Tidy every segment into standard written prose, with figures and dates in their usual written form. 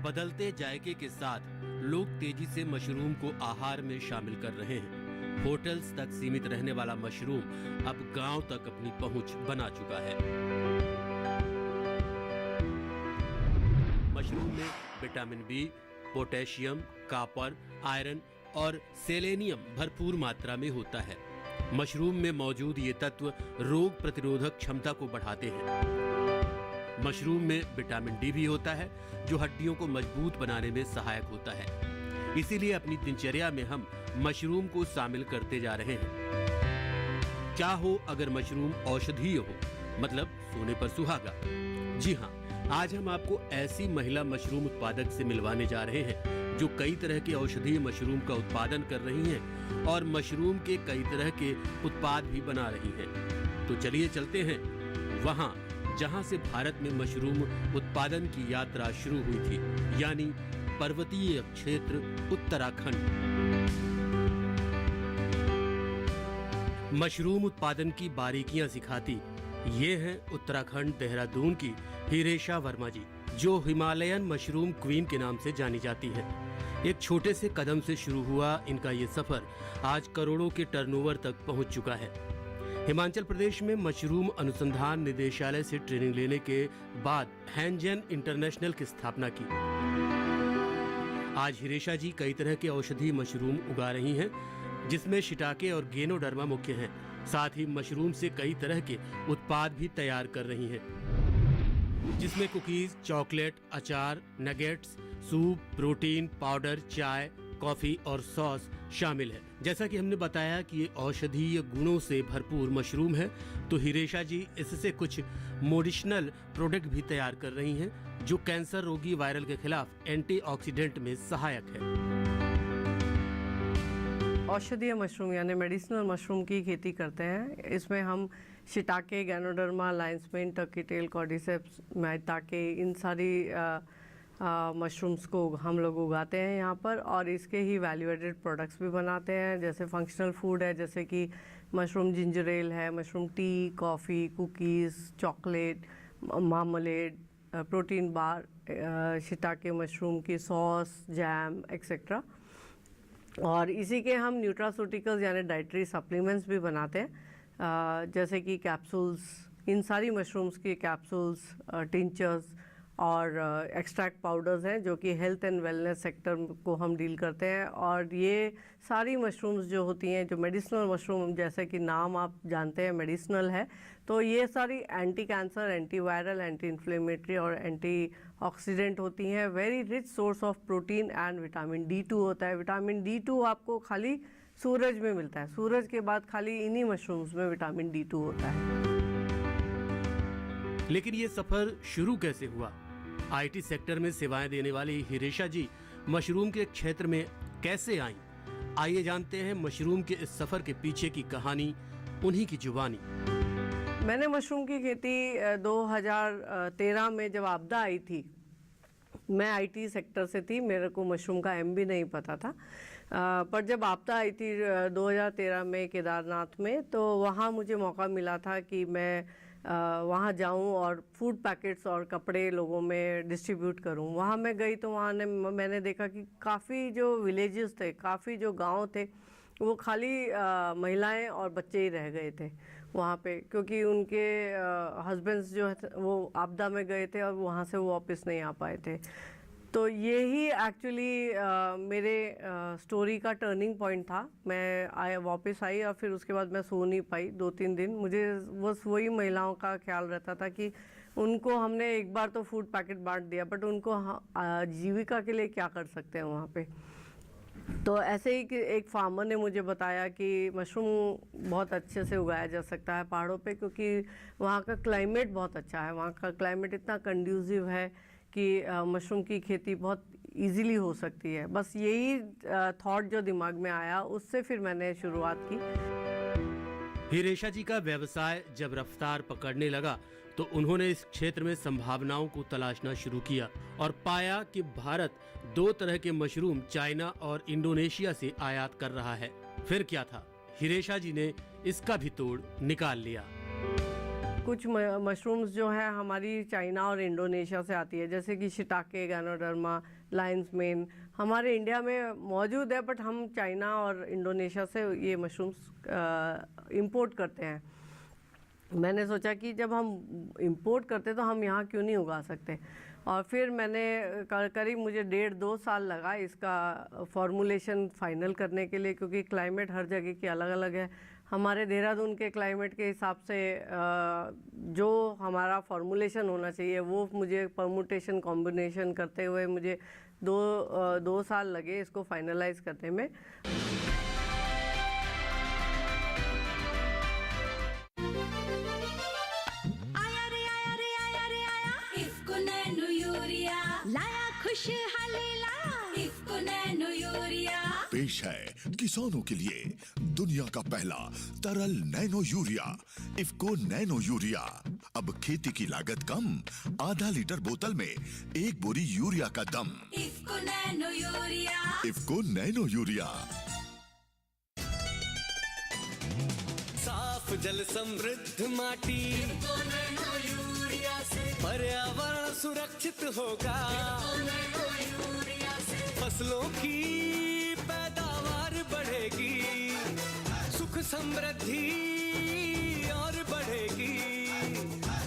बदलते जायके के साथ लोग तेजी से मशरूम को आहार में शामिल कर रहे हैं। होटल्स तक सीमित रहने वाला मशरूम अब गांव तक अपनी पहुंच बना चुका है। मशरूम में vitamin B, potassium, copper, iron और सेलेनियम भरपूर मात्रा में होता है। मशरूम में मौजूद ये तत्व रोग प्रतिरोधक क्षमता को बढ़ाते हैं। मशरूम में विटामिन डी भी होता है जो हड्डियों को मजबूत बनाने में सहायक होता है। इसीलिए अपनी दिनचर्या में हम मशरूम को शामिल करते जा रहे हैं। क्या हो अगर मशरूम औषधीय हो, मतलब सोने पर सुहागा। जी हाँ, आज हम आपको ऐसी महिला मशरूम उत्पादक से मिलवाने जा रहे हैं जो कई तरह के औषधीय मशरूम का उत्पादन कर रही हैं और मशरूम के कई तरह के उत्पाद भी बना रही हैं। तो चलिए चलते हैं वहां जहां से भारत में मशरूम उत्पादन की यात्रा शुरू हुई थी, यानी पर्वतीय क्षेत्र उत्तराखंड। मशरूम उत्पादन की बारीकियां सिखाती ये हैं उत्तराखंड देहरादून की हिरेशा वर्मा जी, जो हिमालयन मशरूम क्वीन के नाम से जानी जाती है। एक छोटे से कदम से शुरू हुआ इनका ये सफर आज करोड़ों के टर्नओवर तक पहुंच चुका है। हिमाचल प्रदेश में मशरूम अनुसंधान निदेशालय से ट्रेनिंग लेने के बाद हैंजन इंटरनेशनल की स्थापना की। आज हिरेशा जी कई तरह के औषधीय मशरूम उगा रही हैं, जिसमें शिटाके और गेनोडर्मा मुख्य हैं। साथ ही मशरूम से कई तरह के उत्पाद भी तैयार कर रही हैं, जिसमें कुकीज, चॉकलेट, अचार, नगेट्स, सूप, प्रोटीन पाउडर, चाय, कॉफी और सॉस शामिल है। जैसा कि हमने बताया कि ये औषधीय गुणों से भरपूर मशरूम है, तो हिरेशा जी इससे कुछ मेडिसिनल प्रोडक्ट भी तैयार कर रही हैं, जो कैंसर रोगी वायरल के खिलाफ एंटीऑक्सीडेंट में सहायक है। औषधीय मशरूम यानी मेडिसिनल मशरूम की खेती करते हैं। इसमें हम shiitake, ganoderma, lion's mane, turkey tail, cordyceps, maitake, इन सारी मशरूम्स को हम लोग उगाते हैं यहाँ पर, और इसके ही वैल्यू एडेड प्रोडक्ट्स भी बनाते हैं। जैसे फंक्शनल फूड है, जैसे कि मशरूम जिंजर एल है, mushroom T, coffee, cookies, chocolate, marmalade, protein bar, shiitake mushroom की सॉस, जैम एक्सेट्रा। और इसी के हम न्यूट्रास्यूटिकल्स यानी डाइटरी सप्लीमेंट्स भी बनाते हैं, जैसे कि कैप्सूल्स, इन सारी मशरूम्स की कैप्सूल्स, टिंचर्स और एक्सट्रैक्ट पाउडर्स हैं, जो कि हेल्थ एंड वेलनेस सेक्टर को हम डील करते हैं। और ये सारी मशरूम्स जो होती हैं, जो मेडिसिनल मशरूम, जैसे कि नाम आप जानते हैं मेडिसिनल है, तो ये सारी anti cancer, anti viral, anti inflammatory और एंटी ऑक्सीडेंट होती हैं। Very rich source of protein and vitamin D2 होता है। विटामिन D2 आपको खाली सूरज में मिलता है, सूरज के बाद खाली इन्हीं मशरूम्स में विटामिन D2 होता है। लेकिन ये सफर शुरू कैसे हुआ? IT सेक्टर में सेवाएं देने वाली हिरेशा जी मशरूम के क्षेत्र में कैसे आईं? आइए जानते हैं मशरूम के इस सफर के पीछे की कहानी, उन्हीं की जुबानी। मैंने मशरूम की खेती 2013 में जब आपदा आई थी, मैं IT सेक्टर से थी, मेरे को मशरूम का M भी नहीं पता था, पर जब आपदा आई थी 2013 में केदारनाथ में, तो वहाँ मुझे मौका मिला था कि मैं वहाँ जाऊँ और फूड पैकेट्स और कपड़े लोगों में डिस्ट्रीब्यूट करूँ। वहाँ मैं गई तो वहाँ मैंने देखा कि काफ़ी जो विलेजेस थे, काफ़ी जो गांव थे, वो खाली महिलाएं और बच्चे ही रह गए थे वहाँ पे, क्योंकि उनके हस्बैंड्स जो है वो आपदा में गए थे और वहाँ से वो वापस नहीं आ पाए थे। तो यही एक्चुअली मेरे स्टोरी का टर्निंग पॉइंट था। मैं वापस आई और फिर उसके बाद मैं सो नहीं पाई 2-3 दिन। मुझे बस वही महिलाओं का ख्याल रहता था कि उनको हमने एक बार तो फूड पैकेट बांट दिया, बट उनको जीविका के लिए क्या कर सकते हैं वहाँ पे। तो ऐसे ही कि एक फार्मर ने मुझे बताया कि मशरूम बहुत अच्छे से उगाया जा सकता है पहाड़ों पे, क्योंकि वहाँ का क्लाइमेट बहुत अच्छा है। वहाँ का क्लाइमेट इतना कंड्यूसिव है कि मशरूम की खेती बहुत इजीली हो सकती है। बस यही थॉट जो दिमाग में आया, उससे फिर मैंने शुरुआत की। हिरेशा जी का व्यवसाय जब रफ्तार पकड़ने लगा तो उन्होंने इस क्षेत्र में संभावनाओं को तलाशना शुरू किया और पाया कि भारत 2 तरह के मशरूम चाइना और इंडोनेशिया से आयात कर रहा है। फिर क्या था, हिरेशा जी ने इसका भी तोड़ निकाल लिया। कुछ मशरूम्स जो है हमारी चाइना और इंडोनेशिया से आती है, जैसे कि शिटाके, गैनोडर्मा, लायंस मेन हमारे इंडिया में मौजूद है, बट हम चाइना और इंडोनेशिया से ये मशरूम्स इंपोर्ट करते हैं। मैंने सोचा कि जब हम इंपोर्ट करते तो हम यहाँ क्यों नहीं उगा सकते, और फिर मैंने करीब मुझे 1.5-2 साल लगा इसका फॉर्मुलेशन फाइनल करने के लिए, क्योंकि क्लाइमेट हर जगह की अलग अलग है। हमारे देहरादून के क्लाइमेट के हिसाब से जो हमारा फॉर्मुलेशन होना चाहिए वो मुझे परमुटेशन कॉम्बिनेशन करते हुए मुझे 2 साल लगे इसको फाइनलाइज करने में। पेश है किसानों के लिए दुनिया का पहला तरल nano urea IFFCO nano urea. अब खेती की लागत कम, आधा लीटर बोतल में 1 बोरी यूरिया का दम। IFFCO nano urea, IFFCO nano urea. साफ जल समृद्ध माटी, इफ्को नैनो यूरिया से पर्यावरण सुरक्षित होगा, इफ्को नैनो यूरिया से फसलों की पैदावार बढ़ेगी, सुख समृद्धि और बढ़ेगी,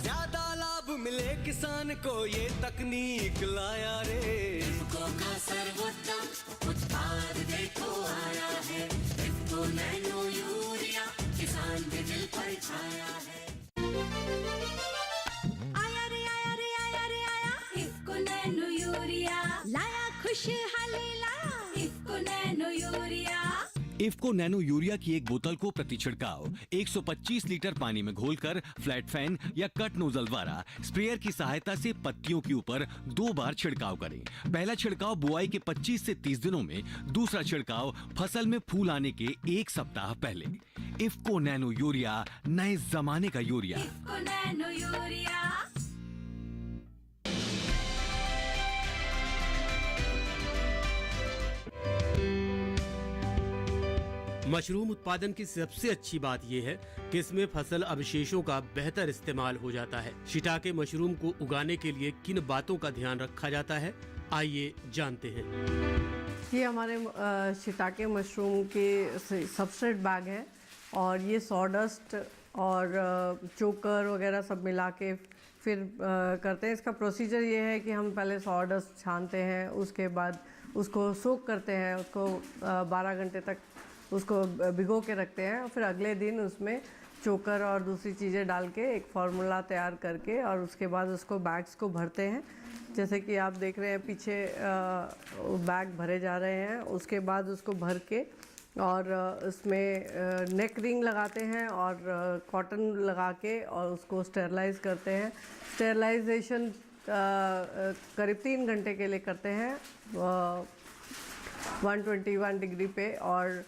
ज्यादा लाभ मिले किसान को ये तकनीक लाया रे। इफ्को का सर्वोत्तम उत्पाद देखो आया है, इफ्को नैनो यूरिया किसान के दिल पर छाया है। आया रे आया रे आया रे आया, इफ्को नैनो यूरिया लाया खुशहाली लाया, IFFCO nano urea. IFFCO nano urea की एक बोतल को प्रति छिड़काव 125 लीटर पानी में घोलकर फ्लैट फैन या कट नोजल द्वारा स्प्रेयर की सहायता से पत्तियों के ऊपर 2 बार छिड़काव करें। पहला छिड़काव बुआई के 25 से 30 दिनों में, दूसरा छिड़काव फसल में फूल आने के 1 सप्ताह पहले। इफ्को नैनो यूरिया नए जमाने का urea. IFFCO nano urea. Mushroom उत्पादन की सबसे अच्छी बात यह है कि इसमें फसल अवशेषों का बेहतर इस्तेमाल हो जाता है। शिटाके मशरूम को उगाने के लिए किन बातों का ध्यान रखा जाता है, आइए जानते हैं। ये हमारे शिटाके मशरूम के सबस्ट्रेट बैग है, और ये सॉडस्ट और चोकर वगैरह सब मिला के फिर करते हैं। इसका प्रोसीजर ये है कि हम पहले सॉडस्ट छानते हैं, उसके बाद उसको सोक करते हैं, उसको 12 घंटे तक उसको भिगो के रखते हैं, और फिर अगले दिन उसमें चोकर और दूसरी चीज़ें डाल के एक फार्मूला तैयार करके, और उसके बाद उसको बैग्स को भरते हैं। जैसे कि आप देख रहे हैं पीछे बैग भरे जा रहे हैं। उसके बाद उसको भर के और उसमें नेक रिंग लगाते हैं और कॉटन लगा के और उसको स्टेरलाइज करते हैं। स्टेरलाइजेशन करीब 3 घंटे के लिए करते हैं 121 डिग्री पे, और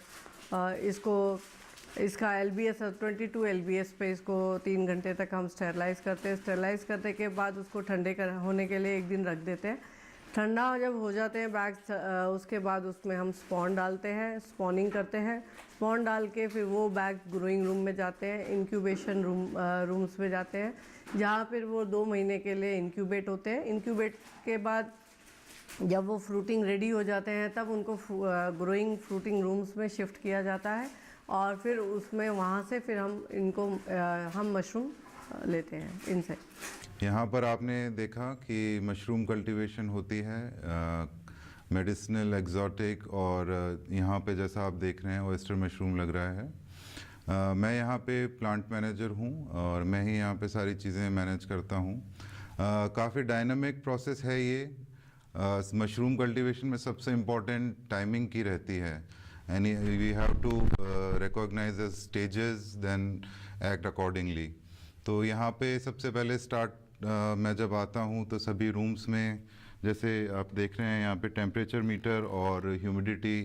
इसका LBS 22 LBS पे इसको 3 घंटे तक हम स्टेरलाइज करते हैं। स्टेरलाइज करने के बाद उसको ठंडे होने के लिए 1 दिन रख देते हैं। ठंडा जब हो जाते हैं बैग्स, उसके बाद उसमें हम स्पॉन डालते हैं, स्पॉनिंग करते हैं। स्पॉन डाल के फिर वो बैग ग्रोइंग रूम में जाते हैं, इंक्यूबेशन रूम्स में जाते हैं, जहाँ फिर वो 2 महीने के लिए इंक्यूबेट होते हैं। इंक्यूबेट के बाद जब वो फ्रूटिंग रेडी हो जाते हैं तब उनको ग्रोइंग फ्रूटिंग रूम्स में शिफ्ट किया जाता है, और फिर उसमें वहाँ से फिर हम मशरूम लेते हैं इनसे। यहाँ पर आपने देखा कि मशरूम कल्टीवेशन होती है मेडिसिनल, एक्जॉटिक, और यहाँ पे जैसा आप देख रहे हैं ऑयस्टर मशरूम लग रहा है। मैं यहाँ पे प्लांट मैनेजर हूँ और मैं ही यहाँ पे सारी चीज़ें मैनेज करता हूँ। काफ़ी डायनामिक प्रोसेस है ये। मशरूम कल्टीवेशन में सबसे इम्पॉर्टेंट टाइमिंग की रहती है, यानी we have to recognise the stages then act accordingly. तो यहाँ पे सबसे पहले मैं जब आता हूँ तो सभी रूम्स में, जैसे आप देख रहे हैं यहाँ पे टेम्परेचर मीटर और ह्यूमिडिटी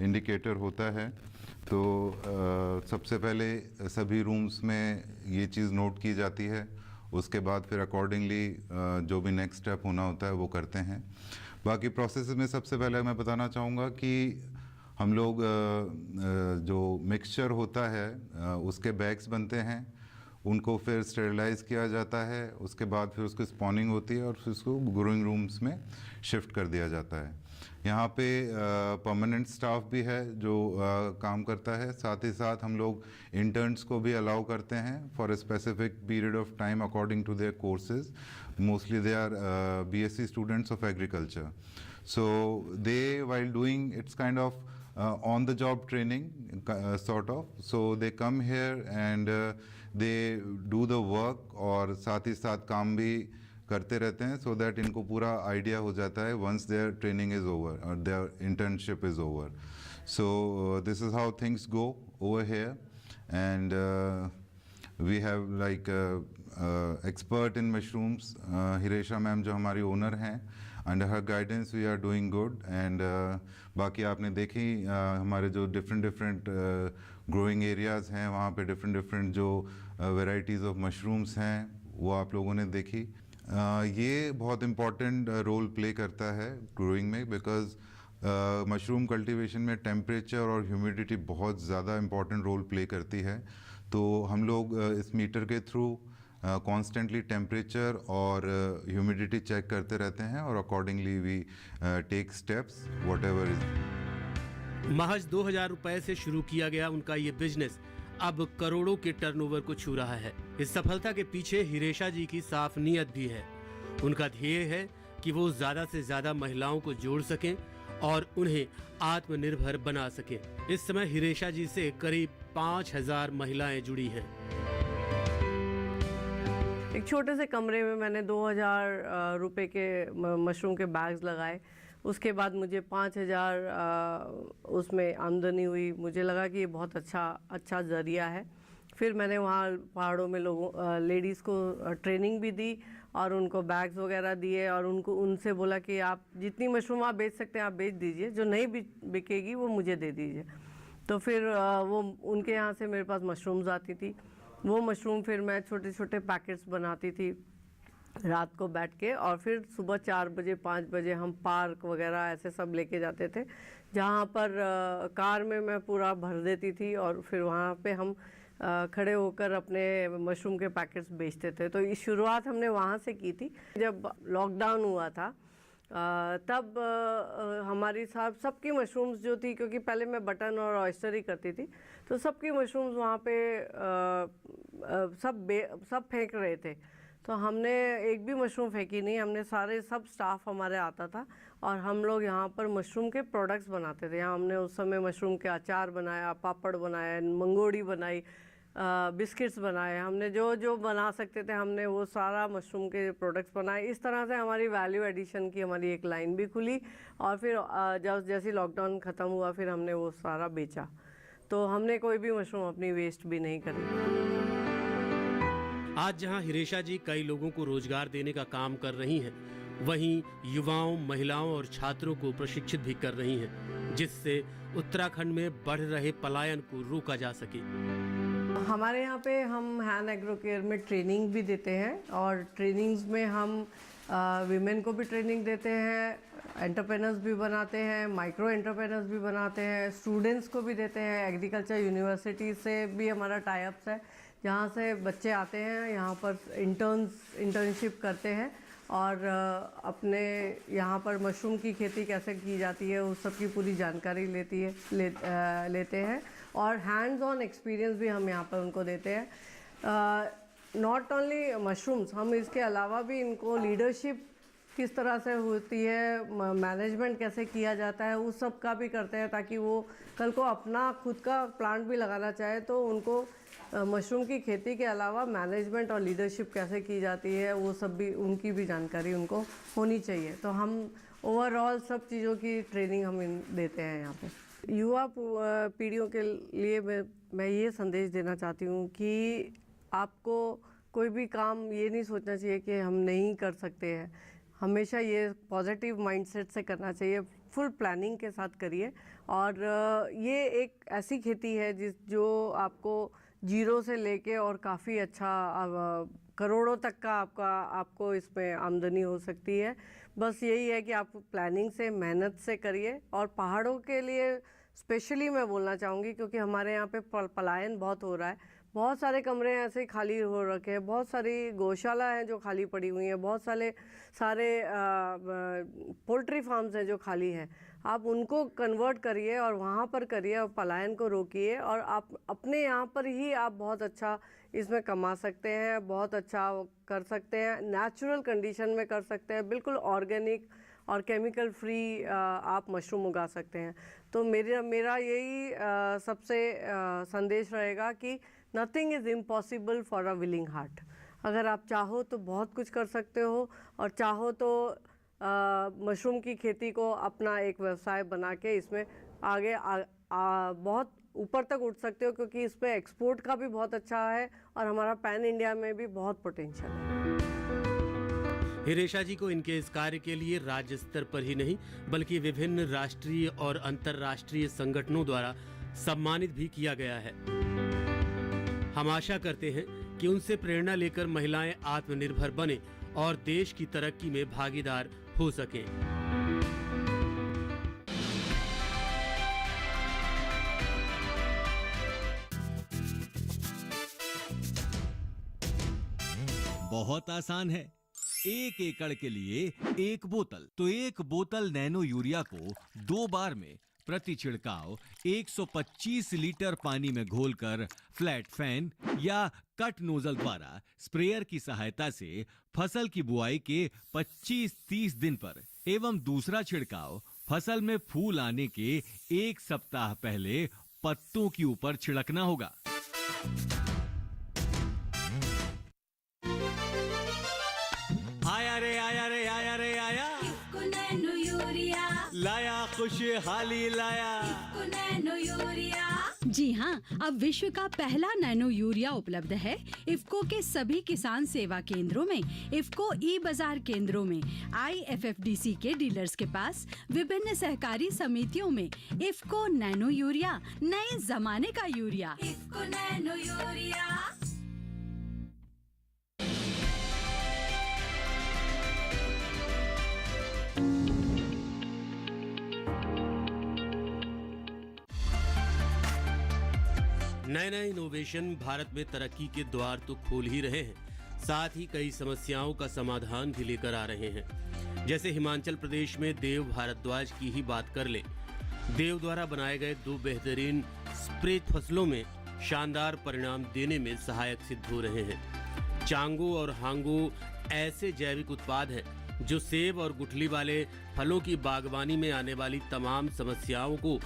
इंडिकेटर होता है। तो सबसे पहले सभी रूम्स में ये चीज़ नोट की जाती है। उसके बाद फिर अकॉर्डिंगली जो भी नेक्स्ट स्टेप होना होता है वो करते हैं। बाकी प्रोसेस में सबसे पहले मैं बताना चाहूँगा कि हम लोग जो मिक्सचर होता है उसके बैग्स बनते हैं, उनको फिर स्टेरिलाइज किया जाता है, उसके बाद फिर उसकी स्पॉनिंग होती है और फिर उसको ग्रोइंग रूम्स में शिफ्ट कर दिया जाता है। यहाँ पे परमानेंट स्टाफ भी है जो काम करता है, साथ ही साथ हम लोग इंटर्न्स को भी अलाउ करते हैं for a specific period of time according to their courses. Mostly they are BSc students of agriculture, so they while doing it's kind of on the job training sort of, so they come here and they do the work और साथ ही साथ काम भी करते रहते हैं so that इनको पूरा आइडिया हो जाता है once their training is over or their internship is over. So this is how things go over here, and we have like expert in mushrooms, Hiresha ma'am जो हमारी ओनर हैं, under her guidance we are doing good. And बाकी आपने देखी हमारे जो different growing areas हैं, वहाँ पे डिफरेंट जो वेराइटीज़ ऑफ मशरूम्स हैं वो आप लोगों ने देखी। ये बहुत इम्पॉर्टेंट रोल प्ले करता है ग्रोइंग में, बिकॉज मशरूम कल्टीवेशन में टेम्परेचर और ह्यूमिडिटी बहुत ज़्यादा इम्पॉर्टेंट रोल प्ले करती है। तो हम लोग इस मीटर के थ्रू कॉन्स्टेंटली टेम्परेचर और ह्यूमिडिटी चेक करते रहते हैं और accordingly we take steps whatever is. महज 2000 रुपए से शुरू किया गया उनका ये बिजनेस अब करोड़ों के टर्नओवर को छू रहा है। इस सफलता के पीछे हिरेशा जी की साफ नीयत भी है। उनका ध्येय है कि वो ज्यादा से ज्यादा महिलाओं को जोड़ सकें और उन्हें आत्मनिर्भर बना सकें। इस समय हिरेशा जी से करीब 5000 महिलाएं जुड़ी हैं। एक छोटे से कमरे में मैंने 2000 रुपए के मशरूम के बैग्स लगाए। उसके बाद मुझे 5000 उसमें आमदनी हुई। मुझे लगा कि ये बहुत अच्छा ज़रिया है। फिर मैंने वहाँ पहाड़ों में लेडीज़ को ट्रेनिंग भी दी और उनको बैग्स वगैरह दिए और उनसे बोला कि आप जितनी मशरूम आप बेच सकते हैं आप बेच दीजिए, जो नहीं बिकेगी वो मुझे दे दीजिए। तो फिर वो उनके यहाँ से मेरे पास मशरूम्स आती थी। वो मशरूम फिर मैं छोटे छोटे पैकेट्स बनाती थी रात को बैठ के, और फिर सुबह 4 बजे 5 बजे हम पार्क वगैरह ऐसे सब लेके जाते थे, जहाँ पर कार में मैं पूरा भर देती थी और फिर वहाँ पे हम खड़े होकर अपने मशरूम के पैकेट्स बेचते थे। तो ये शुरुआत हमने वहाँ से की थी। जब लॉकडाउन हुआ था तब हमारी सबकी मशरूम्स जो थी, क्योंकि पहले मैं बटन और ऑयस्टर ही करती थी, तो सबकी मशरूम्स वहाँ पे सब फेंक रहे थे। तो हमने एक भी मशरूम फेंकी नहीं। हमने सब स्टाफ हमारे आता था और हम लोग यहाँ पर मशरूम के प्रोडक्ट्स बनाते थे। यहाँ हमने उस समय मशरूम के अचार बनाया, पापड़ बनाया, मंगोड़ी बनाई, बिस्किट्स बनाए। हमने जो बना सकते थे हमने वो सारा मशरूम के प्रोडक्ट्स बनाए। इस तरह से हमारी वैल्यू एडिशन की हमारी एक लाइन भी खुली और फिर जैसे लॉकडाउन ख़त्म हुआ फिर हमने वो सारा बेचा। तो हमने कोई भी मशरूम अपनी वेस्ट भी नहीं करी। आज जहां हिरेशा जी कई लोगों को रोजगार देने का काम कर रही हैं, वहीं युवाओं, महिलाओं और छात्रों को प्रशिक्षित भी कर रही हैं, जिससे उत्तराखंड में बढ़ रहे पलायन को रोका जा सके। हमारे यहाँ पे हम हैंड एग्रो केयर में ट्रेनिंग भी देते हैं और ट्रेनिंग्स में हम विमेन को भी ट्रेनिंग देते हैं, एंटरप्रेनर्स भी बनाते हैं, माइक्रो एंटरप्रेनर्स भी बनाते हैं, स्टूडेंट्स को भी देते हैं। एग्रीकल्चर यूनिवर्सिटी से भी हमारा टाई अप्स है, जहाँ से बच्चे आते हैं, यहाँ पर इंटर्नशिप करते हैं और अपने यहाँ पर मशरूम की खेती कैसे की जाती है उस सब की पूरी जानकारी लेते हैं और हैंड्स ऑन एक्सपीरियंस भी हम यहाँ पर उनको देते हैं। नॉट ओनली मशरूम्स, हम इसके अलावा भी इनको लीडरशिप किस तरह से होती है, मैनेजमेंट कैसे किया जाता है, उस सब का भी करते हैं, ताकि वो कल को अपना खुद का प्लांट भी लगाना चाहे तो उनको मशरूम की खेती के अलावा मैनेजमेंट और लीडरशिप कैसे की जाती है वो सब भी, उनकी भी जानकारी उनको होनी चाहिए। तो हम ओवरऑल सब चीज़ों की ट्रेनिंग हम देते हैं यहाँ पे। युवा पीढ़ियों के लिए मैं ये संदेश देना चाहती हूँ कि आपको कोई भी काम ये नहीं सोचना चाहिए कि हम नहीं कर सकते हैं। हमेशा ये पॉजिटिव माइंडसेट से करना चाहिए, फुल प्लानिंग के साथ करिए। और ये एक ऐसी खेती है जो आपको जीरो से लेके और काफ़ी अच्छा करोड़ों तक का आपको इसमें आमदनी हो सकती है। बस यही है कि आप प्लानिंग से, मेहनत से करिए। और पहाड़ों के लिए स्पेशली मैं बोलना चाहूँगी, क्योंकि हमारे यहाँ पे पलायन बहुत हो रहा है। बहुत सारे कमरे ऐसे ही खाली हो रखे हैं, बहुत सारी गौशाला हैं जो खाली पड़ी हुई हैं, बहुत सारे पोल्ट्री फार्म्स हैं जो खाली हैं। आप उनको कन्वर्ट करिए और वहाँ पर करिए और पलायन को रोकिए, और आप अपने यहाँ पर ही आप बहुत अच्छा इसमें कमा सकते हैं, बहुत अच्छा कर सकते हैं, नेचुरल कंडीशन में कर सकते हैं, बिल्कुल ऑर्गेनिक और केमिकल फ्री आप मशरूम उगा सकते हैं। तो मेरा यही सबसे संदेश रहेगा कि nothing is impossible for a willing heart. अगर आप चाहो तो बहुत कुछ कर सकते हो, और चाहो तो मशरूम की खेती को अपना एक व्यवसाय बना के इसमें आगे बहुत ऊपर तक उठ सकते हो, क्योंकि इसमें एक्सपोर्ट का भी बहुत अच्छा है और हमारा पैन इंडिया में भी बहुत पोटेंशियल है। हिरेशा जी को इनके इस कार्य के लिए राज्य स्तर पर ही नहीं बल्कि विभिन्न राष्ट्रीय और अंतर्राष्ट्रीय संगठनों द्वारा सम्मानित भी किया गया है। हम आशा करते हैं कि उनसे प्रेरणा लेकर महिलाएं आत्मनिर्भर बने और देश की तरक्की में भागीदार हो सकें। बहुत आसान है। 1 एकड़ के लिए 1 बोतल, तो 1 बोतल नैनो यूरिया को 2 बार में प्रति छिड़काव 125 लीटर पानी में घोलकर फ्लैट फैन या कट नोजल द्वारा स्प्रेयर की सहायता से फसल की बुआई के 25-30 दिन पर एवं दूसरा छिड़काव फसल में फूल आने के 1 सप्ताह पहले पत्तों के ऊपर छिड़कना होगा। आया रे आया रे आया रे आया, इफ्को नैनो यूरिया, लाया खुशहाली लाया। IFFCO nano urea. जी हाँ, अब विश्व का पहला नैनो यूरिया उपलब्ध है इफ्को के सभी किसान सेवा केंद्रों में, इफ्को ई बाजार केंद्रों में, IFFDC के डीलर्स के पास, विभिन्न सहकारी समितियों में। इफ्को नैनो यूरिया, नए जमाने का यूरिया। IFFCO nano urea. नए नए इनोवेशन भारत में तरक्की के द्वार तो खोल ही रहे हैं, साथ ही कई समस्याओं का समाधान भी लेकर आ रहे हैं। जैसे हिमाचल प्रदेश में देव भारद्वाज की ही बात कर ले। देव द्वारा बनाए गए 2 बेहतरीन स्प्रे फसलों में शानदार परिणाम देने में सहायक सिद्ध हो रहे हैं। चांगो और हांगो ऐसे जैविक उत्पाद हैं जो सेब और गुठली वाले फलों की बागवानी में आने वाली तमाम समस्याओं को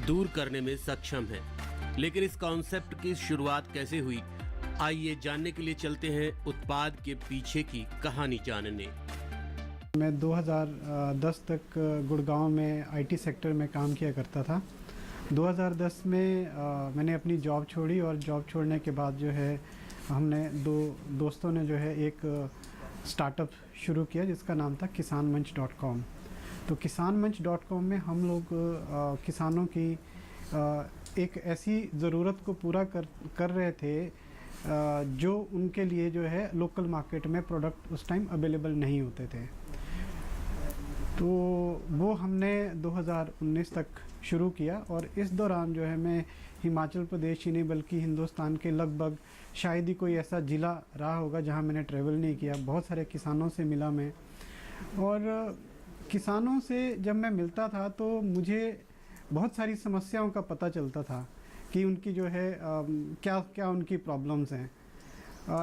दूर करने में सक्षम है। लेकिन इस कॉन्सेप्ट की शुरुआत कैसे हुई, आइए जानने के लिए चलते हैं उत्पाद के पीछे की कहानी जानने। मैं 2010 तक गुड़गांव में IT सेक्टर में काम किया करता था। 2010 में मैंने अपनी जॉब छोड़ी, और जॉब छोड़ने के बाद जो है हमने 2 दोस्तों ने जो है एक स्टार्टअप शुरू किया जिसका नाम था kisanmanch.com। तो kisanmanch.com में हम लोग किसानों की एक ऐसी ज़रूरत को पूरा कर रहे थे जो उनके लिए जो है लोकल मार्केट में प्रोडक्ट उस टाइम अवेलेबल नहीं होते थे। तो वो हमने 2019 तक शुरू किया, और इस दौरान जो है मैं हिमाचल प्रदेश ही नहीं बल्कि हिंदुस्तान के लगभग शायद ही कोई ऐसा ज़िला रहा होगा जहाँ मैंने ट्रैवल नहीं किया। बहुत सारे किसानों से मिला मैं, और किसानों से जब मैं मिलता था तो मुझे बहुत सारी समस्याओं का पता चलता था कि उनकी जो है क्या क्या उनकी प्रॉब्लम्स हैं।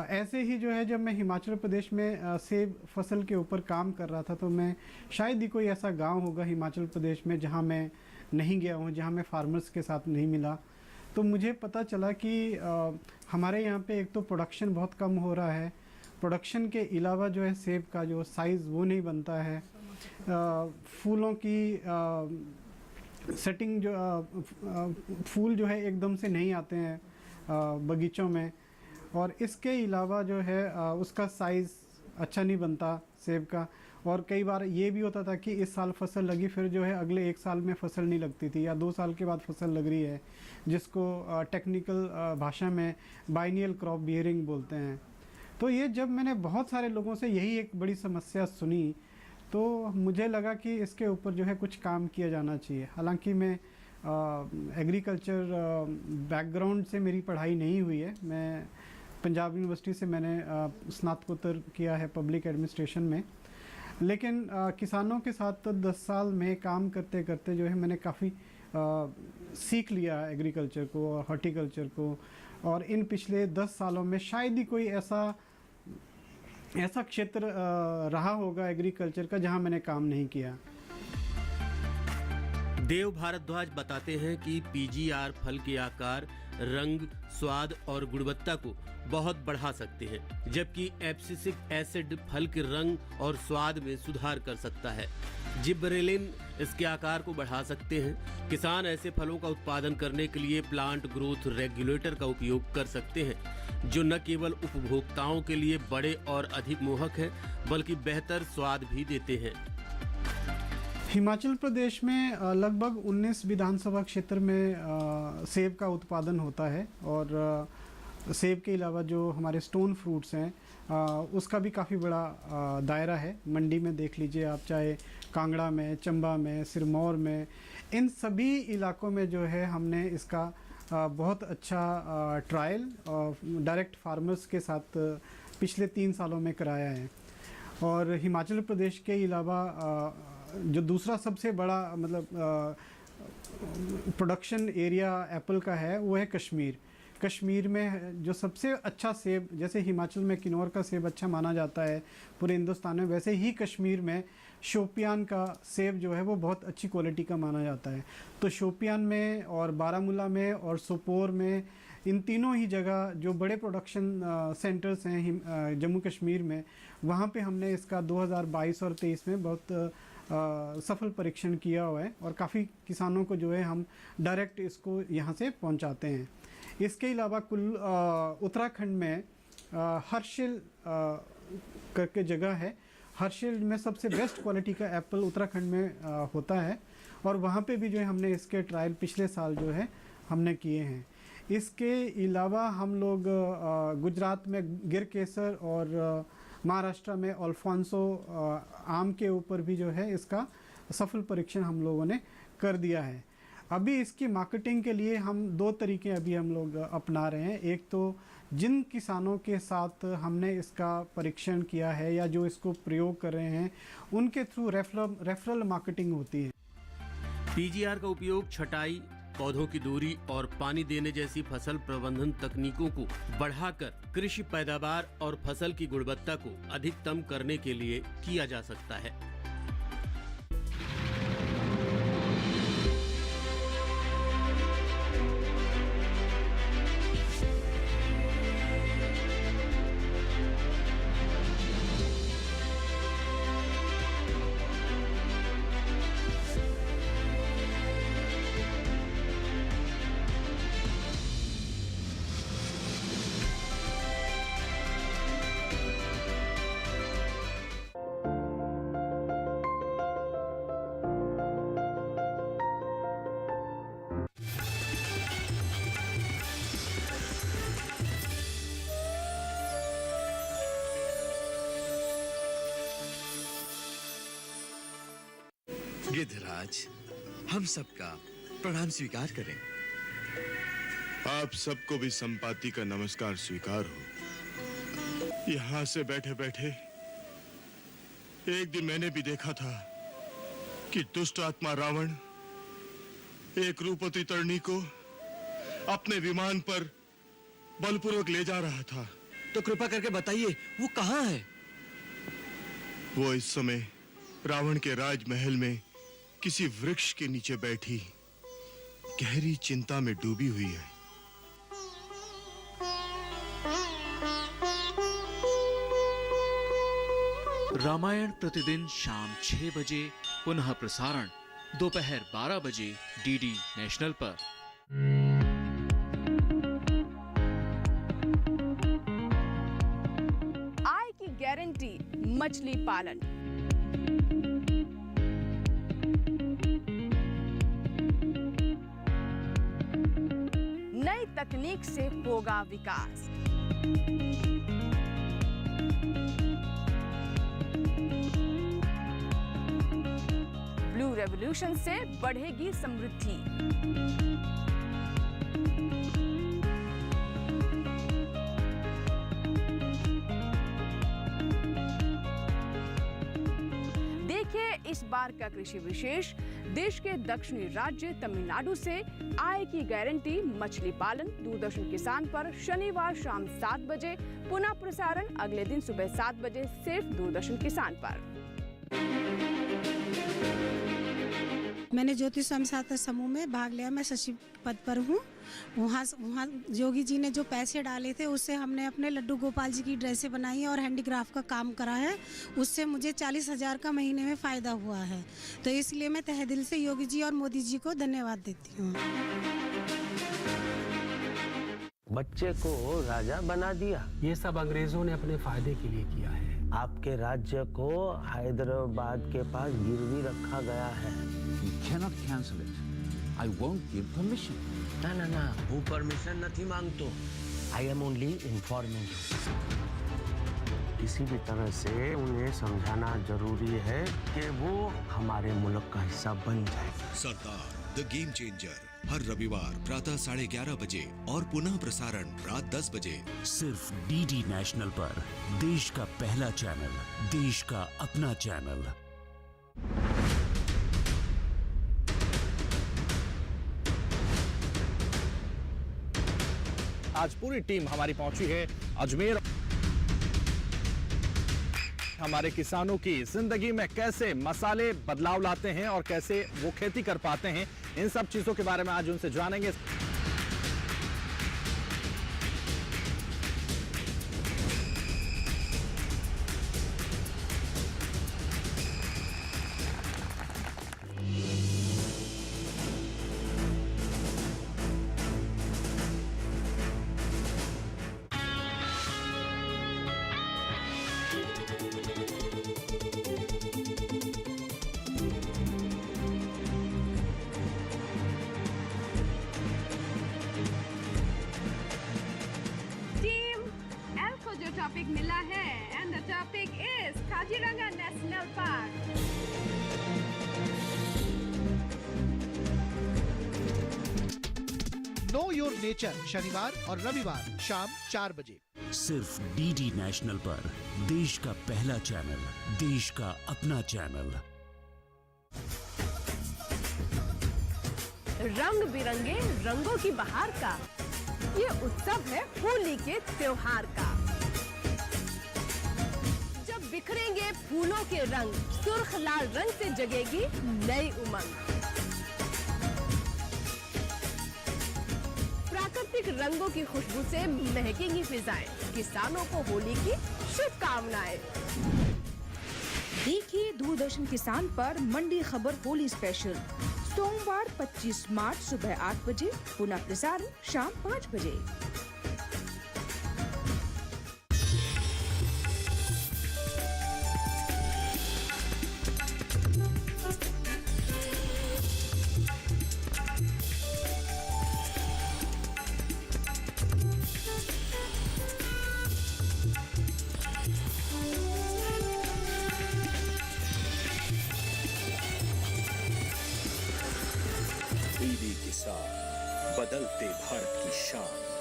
ऐसे ही जो है जब मैं हिमाचल प्रदेश में सेब फसल के ऊपर काम कर रहा था, तो मैं शायद ही कोई ऐसा गांव होगा हिमाचल प्रदेश में जहां मैं नहीं गया हूं, जहां मैं फार्मर्स के साथ नहीं मिला। तो मुझे पता चला कि हमारे यहाँ पे एक तो प्रोडक्शन बहुत कम हो रहा है, प्रोडक्शन के अलावा जो है सेब का जो साइज़ वो नहीं बनता है, फूलों की सेटिंग जो फूल जो है एकदम से नहीं आते हैं बगीचों में, और इसके अलावा जो है उसका साइज़ अच्छा नहीं बनता सेब का। और कई बार ये भी होता था कि इस साल फसल लगी, फिर जो है अगले 1 साल में फसल नहीं लगती थी, या 2 साल के बाद फसल लग रही है, जिसको टेक्निकल भाषा में बाइनियल क्रॉप बियरिंग बोलते हैं। तो ये जब मैंने बहुत सारे लोगों से यही एक बड़ी समस्या सुनी, तो मुझे लगा कि इसके ऊपर जो है कुछ काम किया जाना चाहिए। हालांकि मैं एग्रीकल्चर बैकग्राउंड से मेरी पढ़ाई नहीं हुई है। मैं पंजाब यूनिवर्सिटी से मैंने स्नातकोत्तर किया है पब्लिक एडमिनिस्ट्रेशन में, लेकिन किसानों के साथ तो 10 साल में काम करते करते जो है मैंने काफ़ी सीख लिया एग्रीकल्चर को और हॉर्टिकल्चर को। और इन पिछले 10 सालों में शायद ही कोई ऐसा क्षेत्र रहा होगा एग्रीकल्चर का जहां मैंने काम नहीं किया। देव भारद्वाज बताते हैं कि पीजीआर फल के आकार, रंग, स्वाद और गुणवत्ता को बहुत बढ़ा सकते हैं, जबकि एब्सिसिक एसिड फल के रंग और स्वाद में सुधार कर सकता है। जिब्रेलिन इसके आकार को बढ़ा सकते हैं। किसान ऐसे फलों का उत्पादन करने के लिए प्लांट ग्रोथ रेगुलेटर का उपयोग कर सकते हैं, जो न केवल उपभोक्ताओं के लिए बड़े और अधिक मोहक हैं, बल्कि बेहतर स्वाद भी देते हैं। हिमाचल प्रदेश में लगभग 19 विधानसभा क्षेत्र में सेब का उत्पादन होता है, और सेब के अलावा जो हमारे स्टोन फ्रूट्स हैं उसका भी काफ़ी बड़ा दायरा है। मंडी में देख लीजिए आप, चाहे कांगड़ा में, चंबा में, सिरमौर में, इन सभी इलाकों में जो है हमने इसका बहुत अच्छा ट्रायल डायरेक्ट फार्मर्स के साथ पिछले 3 सालों में कराया है। और हिमाचल प्रदेश के अलावा जो दूसरा सबसे बड़ा मतलब प्रोडक्शन एरिया एप्पल का है वो है कश्मीर। कश्मीर में जो सबसे अच्छा सेब, जैसे हिमाचल में किन्नौर का सेब अच्छा माना जाता है पूरे हिंदुस्तान में, वैसे ही कश्मीर में शोपियान का सेब जो है वो बहुत अच्छी क्वालिटी का माना जाता है। तो शोपियान में और बारामूला में और सोपोर में, इन तीनों ही जगह जो बड़े प्रोडक्शन सेंटर्स हैं जम्मू कश्मीर में, वहाँ पे हमने इसका 2022 और 23 में बहुत सफल परीक्षण किया हुआ है, और काफ़ी किसानों को जो है हम डायरेक्ट इसको यहाँ से पहुँचाते हैं। इसके अलावा उत्तराखंड में हर्षिल करके जगह है, हर्षिल में सबसे बेस्ट क्वालिटी का एप्पल उत्तराखंड में होता है, और वहाँ पे भी जो है हमने इसके ट्रायल पिछले साल जो है हमने किए हैं। इसके अलावा हम लोग गुजरात में गिर केसर और महाराष्ट्र में अल्फांसो आम के ऊपर भी जो है इसका सफल परीक्षण हम लोगों ने कर दिया है। अभी इसकी मार्केटिंग के लिए हम 2 तरीके अभी हम लोग अपना रहे हैं। एक तो जिन किसानों के साथ हमने इसका परीक्षण किया है या जो इसको प्रयोग कर रहे हैं, उनके थ्रू रेफरल मार्केटिंग होती है। पीजीआर का उपयोग छटाई, पौधों की दूरी और पानी देने जैसी फसल प्रबंधन तकनीकों को बढ़ाकर कृषि पैदावार और फसल की गुणवत्ता को अधिकतम करने के लिए किया जा सकता है। गिद्धराज, हम सबका प्रणाम स्वीकार करें। आप सबको भी संपाति का नमस्कार स्वीकार हो। यहाँ से बैठे बैठे एक दिन मैंने भी देखा था कि दुष्ट आत्मा रावण एक रूपवती तरणी को अपने विमान पर बलपूर्वक ले जा रहा था। तो कृपा करके बताइए वो कहाँ है? वो इस समय रावण के राजमहल में किसी वृक्ष के नीचे बैठी गहरी चिंता में डूबी हुई है। रामायण प्रतिदिन शाम 6 बजे, पुनः प्रसारण दोपहर 12 बजे डीडी नेशनल पर। आय की गारंटी मछली पालन। नई तकनीक से होगा विकास। ब्लू रेवोल्यूशन से बढ़ेगी समृद्धि। देखिए इस बार का कृषि विशेष। देश के दक्षिणी राज्य तमिलनाडु से आय की गारंटी मछली पालन। दूरदर्शन किसान पर शनिवार शाम 7 बजे, पुनः प्रसारण अगले दिन सुबह 7 बजे सिर्फ दूरदर्शन किसान पर। मैंने ज्योति स्वयं सहायता समूह में भाग लिया। मैं सचिव पद पर हूँ। वहाँ योगी जी ने जो पैसे डाले थे उससे हमने अपने लड्डू गोपाल जी की ड्रेसें बनाई और हैंडीक्राफ्ट का काम करा है। उससे मुझे 40,000 का महीने में फ़ायदा हुआ है। तो इसलिए मैं तहे दिल से योगी जी और मोदी जी को धन्यवाद देती हूँ। बच्चे को राजा बना दिया। ये सब अंग्रेजों ने अपने फायदे के लिए किया है। आपके राज्य को हैदराबाद के पास गिरवी रखा गया है। You cannot cancel it. I won't give permission. ना, वो परमिशन नहीं मांगतो। I am only informing you. किसी भी तरह से उन्हें समझाना जरूरी है कि वो हमारे मुल्क का हिस्सा बन जाए। सरदार द गेम चेंजर हर रविवार प्रातः 11:30 बजे और पुनः प्रसारण रात 10 बजे सिर्फ डीडी नेशनल पर। देश का पहला चैनल, देश का अपना चैनल। आज पूरी टीम हमारी पहुंची है अजमेर। हमारे किसानों की जिंदगी में कैसे मसाले बदलाव लाते हैं और कैसे वो खेती कर पाते हैं, इन सब चीजों के बारे में आज उनसे जानेंगे। टॉपिक मिला है and the topic is Kaziranga national park. Know your nature शनिवार और रविवार शाम 4 बजे सिर्फ डीडी नेशनल पर। देश का पहला चैनल, देश का अपना चैनल। रंग बिरंगे रंगों की बहार का ये उत्सव है होली के त्योहार का। जब बिखरेंगे फूलों के रंग, सुर्ख लाल रंग से जगेगी नई उमंग। प्राकृतिक रंगों की खुशबू से महकेंगी फिजाएं। किसानों को होली की शुभकामनाएं। देखिए दूरदर्शन किसान पर मंडी खबर होली स्पेशल सोमवार 25 मार्च सुबह 8 बजे, पुनः प्रसारण शाम 5 बजे। डीडी किसान, बदलते भारत की शान।